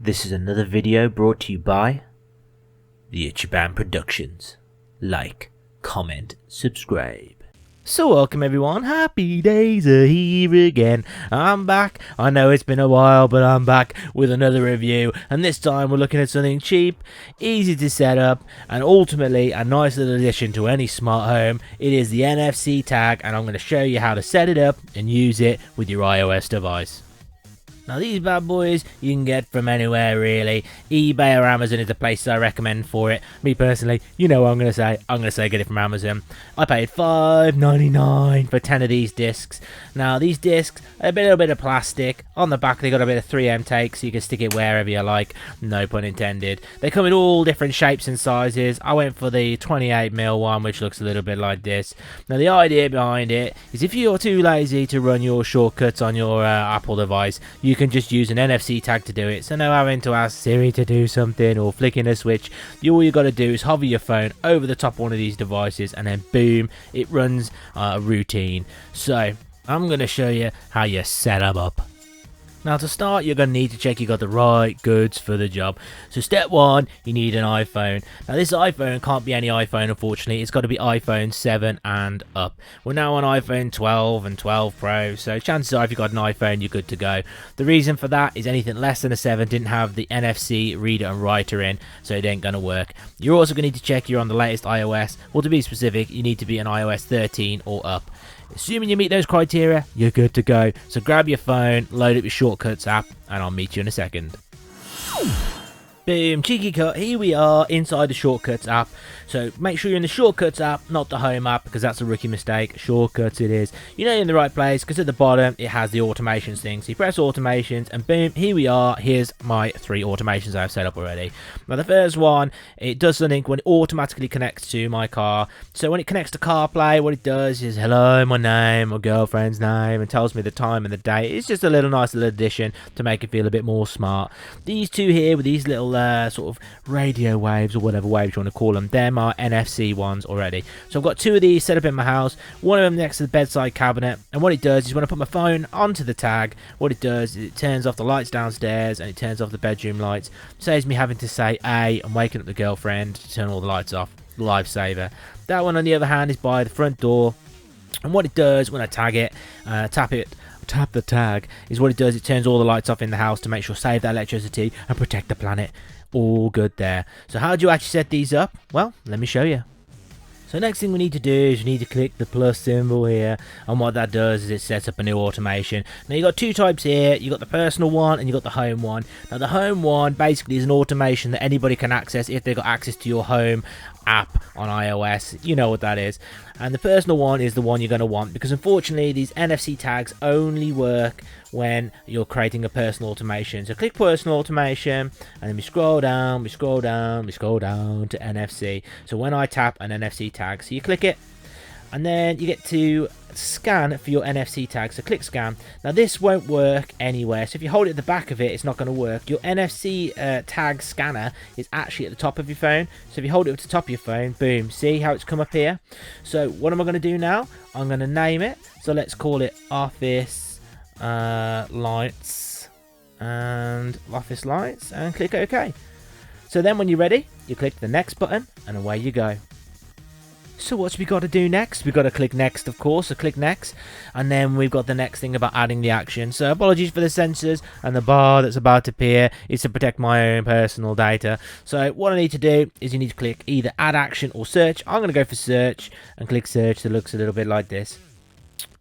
This is another video brought to you by the Ichiban Productions. Like, comment, subscribe. So welcome everyone, happy days are here again. I'm back. I know it's been a while, but I'm back with another review, and this time we're looking at something cheap, easy to set up, and ultimately a nice little addition to any smart home. It is the NFC tag, and I'm going to show you how to set it up and use it with your iOS device. Now these bad boys you can get from anywhere really. eBay or Amazon is the place I recommend for it. Me personally, you know what I'm going to say. I'm going to say get it from Amazon. I paid $5.99 for 10 of these discs. Now these discs, a little bit of plastic. On the back they got a bit of 3M tape so you can stick it wherever you like. No pun intended. They come in all different shapes and sizes. I went for the 28mm one, which looks a little bit like this. Now the idea behind it is if you're too lazy to run your shortcuts on your Apple device, you can just use an NFC tag to do it, so no having to ask Siri to do something or flicking a switch. All you got to do is hover your phone over the top of one of these devices and then boom, it runs a routine. So I'm going to show you how you set them up. Now to start, you're going to need to check you got the right goods for the job. So step one, you need an iPhone. Now this iPhone can't be any iPhone, unfortunately. It's got to be iPhone 7 and up. We're now on iPhone 12 and 12 Pro, so chances are if you've got an iPhone, you're good to go. The reason for that is anything less than a 7 didn't have the NFC reader and writer in, so it ain't going to work. You're also going to need to check you're on the latest iOS. Well, to be specific, you need to be on iOS 13 or up. Assuming you meet those criteria, you're good to go. So grab your phone, load up your Shortcuts app, and I'll meet you in a second. Boom, cheeky cut, here we are inside the Shortcuts app. So make sure you're in the Shortcuts app, not the Home app, because that's a rookie mistake. Shortcuts it is. You know you're in the right place, because at the bottom it has the automations thing. So you press automations, and boom, here we are. Here's my 3 automations I've set up already. Now the first one, it does something when it automatically connects to my car. So when it connects to CarPlay, what it does is, hello, my name, my girlfriend's name, and tells me the time and the date. It's just a nice little addition to make it feel a bit more smart. These two here with these little sort of radio waves or whatever waves you want to call them, them are NFC ones already. So I've got 2 of these set up in my house, one of them next to the bedside cabinet, and what it does is when I put my phone onto the tag, what it does is it turns off the lights downstairs and it turns off the bedroom lights. Saves me having to say I'm waking up the girlfriend to turn all the lights off. Lifesaver. That one on the other hand is by the front door, and what it does when I tag it, tap the tag, is what it does, it turns all the lights off in the house to make sure save that electricity and protect the planet. All good there. So how do you actually set these up? Well, let me show you. So next thing we need to do is we need to click the plus symbol here, and what that does is it sets up a new automation. Now you got 2 types here. You got the personal one and you got the home one. Now the home one basically is an automation that anybody can access if they've got access to your home app on iOS. You know what that is. And the personal one is the one you're going to want, because unfortunately these NFC tags only work when you're creating a personal automation. So click personal automation, and then we scroll down, we scroll down, we scroll down to NFC. So when I tap an NFC tag, so you click it, and then you get to scan for your NFC tag. So click scan. Now this won't work anywhere, so if you hold it at the back of it, it's not going to work. Your NFC tag scanner is actually at the top of your phone, so if you hold it at the top of your phone, boom, see how it's come up here. So what am I going to do now? I'm going to name it, so let's call it Office Lights, and Office Lights, and click OK. So then when you're ready, you click the next button and away you go. So what's we got to do next? We've got to click next, of course, so click next, and then we've got the next thing about adding the action. So apologies for the sensors and the bar that's about to appear is to protect my own personal data. So what I need to do is you need to click either add action or search. I'm going to go for search and click search. That looks a little bit like this.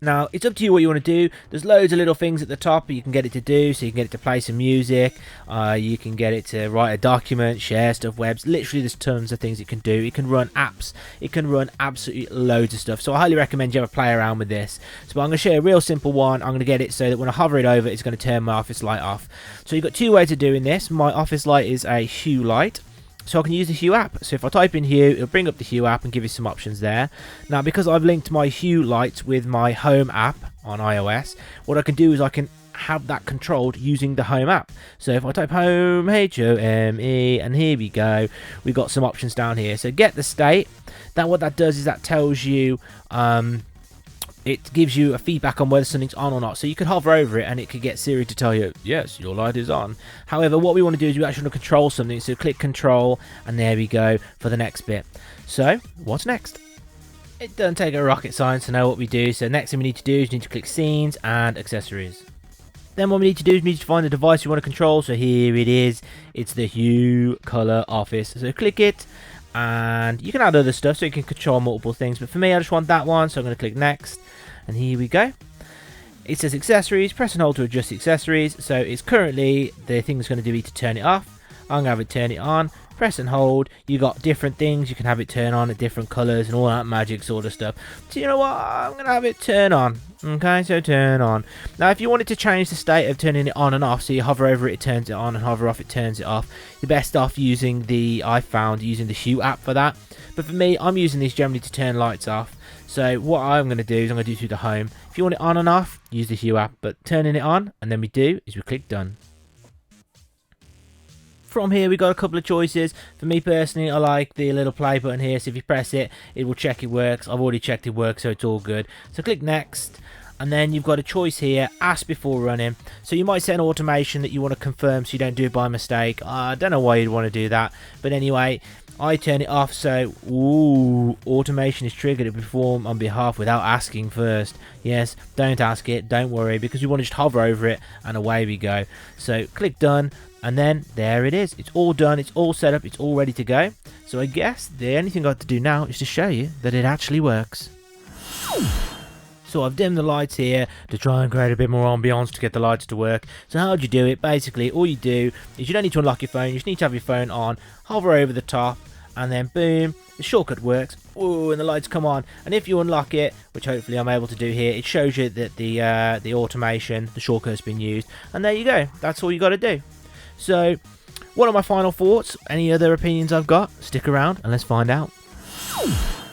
Now, it's up to you what you want to do. There's loads of little things at the top you can get it to do. So you can get it to play some music. You can get it to write a document, share stuff, webs. Literally, there's tons of things it can do. It can run apps. It can run absolutely loads of stuff. So I highly recommend you have a play around with this. So I'm going to show you a real simple one. I'm going to get it so that when I hover it over, it's going to turn my office light off. So you've got 2 ways of doing this. My office light is a Hue light. So I can use the Hue app. So if I type in Hue, it'll bring up the Hue app and give you some options there. Now, because I've linked my Hue lights with my Home app on iOS, what I can do is I can have that controlled using the Home app. So if I type Home, H-O-M-E, and here we go, we've got some options down here. So get the state. Then what that does is that tells you it gives you a feedback on whether something's on or not. So you could hover over it and it could get Siri to tell you, yes, your light is on. However, what we want to do is we actually want to control something. So click control, and there we go for the next bit. So what's next? It doesn't take a rocket science to know what we do. So next thing we need to do is we need to click scenes and accessories. Then what we need to do is we need to find the device you want to control. So here it is. It's the hue color office. So click it, and you can add other stuff so you can control multiple things. But for me, I just want that one. So I'm going to click next, and here we go. It says accessories. Press and hold to adjust accessories. So it's currently the thing that's going to do is to turn it off. I'm going to have it turn it on. Press and hold. You got different things. You can have it turn on at different colors and all that magic sort of stuff. So you know what? I'm going to have it turn on. Okay, so turn on. Now, if you wanted to change the state of turning it on and off, so you hover over it, it turns it on, and hover off, it turns it off. You're best off using I found using the Hue app for that. But for me, I'm using these generally to turn lights off. So what I'm going to do is I'm going to do through the home. If you want it on and off, use the Hue app. But turning it on, and then we click done. From here we got a couple of choices. For me personally, I like the little play button here, so if you press it, it will check it works. I've already checked it works, so it's all good. So click next, and then you've got a choice here, ask before running. So you might set an automation that you want to confirm so you don't do it by mistake. I don't know why you'd want to do that, but anyway, I turn it off, so automation is triggered to perform on behalf without asking first. Yes, don't ask it, don't worry, because we want to just hover over it and away we go. So click done, and then there it is. It's all done, it's all set up, it's all ready to go. So I guess the only thing I have to do now is to show you that it actually works. So I've dimmed the lights here to try and create a bit more ambiance to get the lights to work. So how do you do it? Basically, all you do is you don't need to unlock your phone. You just need to have your phone on, hover over the top, and then boom, the shortcut works. Ooh, and the lights come on. And if you unlock it, which hopefully I'm able to do here, it shows you that the automation, the shortcut has been used. And there you go. That's all you got to do. So, what are my final thoughts? Any other opinions I've got? Stick around and let's find out.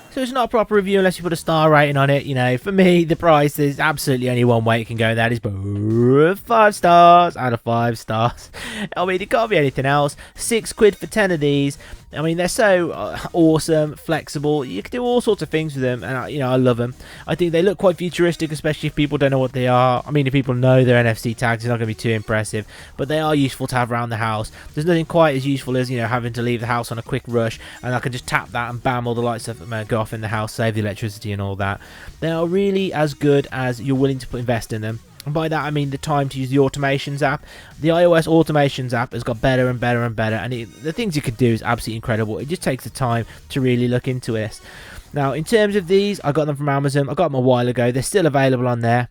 So it's not a proper review unless you put a star rating on it. You know, for me, the price, there's absolutely only one way it can go. That is 5 stars out of 5 stars. I mean, it can't be anything else. £6 for 10 of these. I mean, they're so awesome, flexible. You can do all sorts of things with them, and I love them. I think they look quite futuristic, especially if people don't know what they are. I mean, if people know they're NFC tags, it's not going to be too impressive, but they are useful to have around the house. There's nothing quite as useful as, having to leave the house on a quick rush, and I can just tap that and bam, all the lights go off in the house, save the electricity and all that. They are really as good as you're willing to invest in them. And by that I mean the time to use the automations app. The iOS automations app has got better and better and better, and the things you can do is absolutely incredible. It just takes the time to really look into it. Now, in terms of these, I got them from Amazon. I got them a while ago. They're still available on there.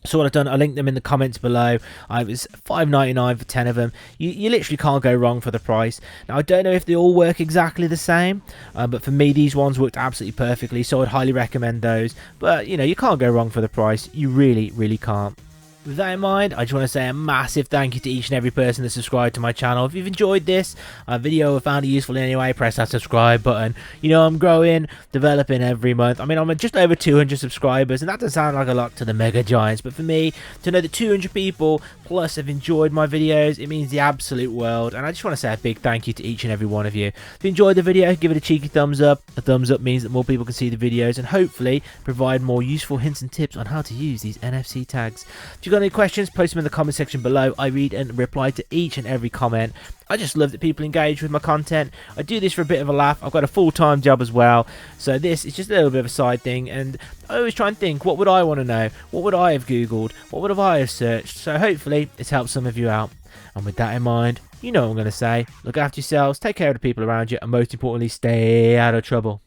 So what I've done, I linked them in the comments below. I was $5.99 for 10 of them. You literally can't go wrong for the price. Now, I don't know if they all work exactly the same, but for me, these ones worked absolutely perfectly, so I'd highly recommend those. But, you can't go wrong for the price. You really, really can't. With that in mind, I just want to say a massive thank you to each and every person that subscribed to my channel. If you've enjoyed this video or found it useful in any way, press that subscribe button. I'm growing, developing every month. I mean, I'm at just over 200 subscribers, and that doesn't sound like a lot to the mega giants, but for me, to know that 200 people plus have enjoyed my videos, it means the absolute world. And I just want to say a big thank you to each and every one of you. If you enjoyed the video, give it a cheeky thumbs up. A thumbs up means that more people can see the videos and hopefully provide more useful hints and tips on how to use these NFC tags. If you've got any questions, post them in the comment section below. I read and reply to each and every comment. I just love that people engage with my content. I do this for a bit of a laugh. I've got a full-time job as well, so this is just a little bit of a side thing, and I always try and think, what would I want to know? What would I have googled? What would I have searched? So hopefully it's helped some of you out. And with that in mind, you know what I'm going to say. Look after yourselves, take care of the people around you, and most importantly, stay out of trouble.